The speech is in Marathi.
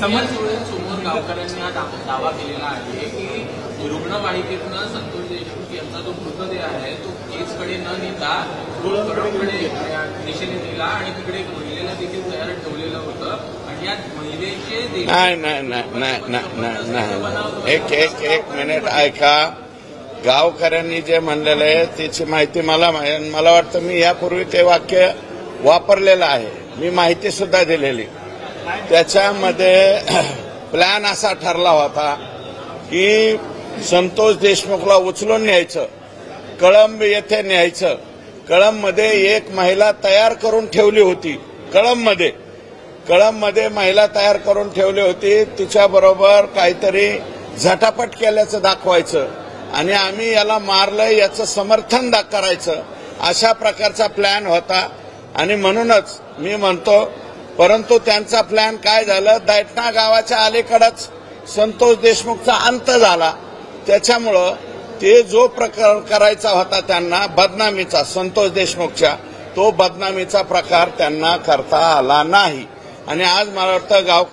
समोर गावकऱ्यांनी हा दावा केलेला आहे की रुग्णवाहिकेतनं संतोष देशमुख यांचा जो मृतदेह आहे तो केजकडे न नेता परमकडे दिशेने नेला आणि तिकडे एक महिलेला देखील तयार ठेवलेलं होतं आणि या महिलेचे नाही एक मिनिट ऐका. गावकऱ्यांनी जे म्हणलेलं आहे त्याची माहिती मला वाटतं मी यापूर्वी ते वाक्य वापरलेलं आहे. मी माहिती सुद्धा दिलेली. त्याच्यामध्ये प्लॅन असा ठरला होता की संतोष देशमुखला उचलून न्यायचं, कळंब येथे न्यायचं. कळंबमध्ये एक महिला तयार करून ठेवली होती. कळंबमध्ये महिला तयार करून ठेवली होती. तिच्याबरोबर काहीतरी झटापट केल्याचं दाखवायचं आणि आम्ही याला मारलं याचं समर्थन करायचं, अशा प्रकारचा प्लॅन होता. आणि म्हणूनच मी म्हणतो, परंतु त्यांचा प्लॅन काय झालं, दैठणा गावाच्या अलीकडच संतोष देशमुखचा अंत झाला. त्याच्यामुळं ते जो प्रकार करायचा होता त्यांना बदनामीचा, संतोष देशमुखच्या, तो बदनामीचा प्रकार त्यांना करता आला नाही. आणि आज मला वाटतं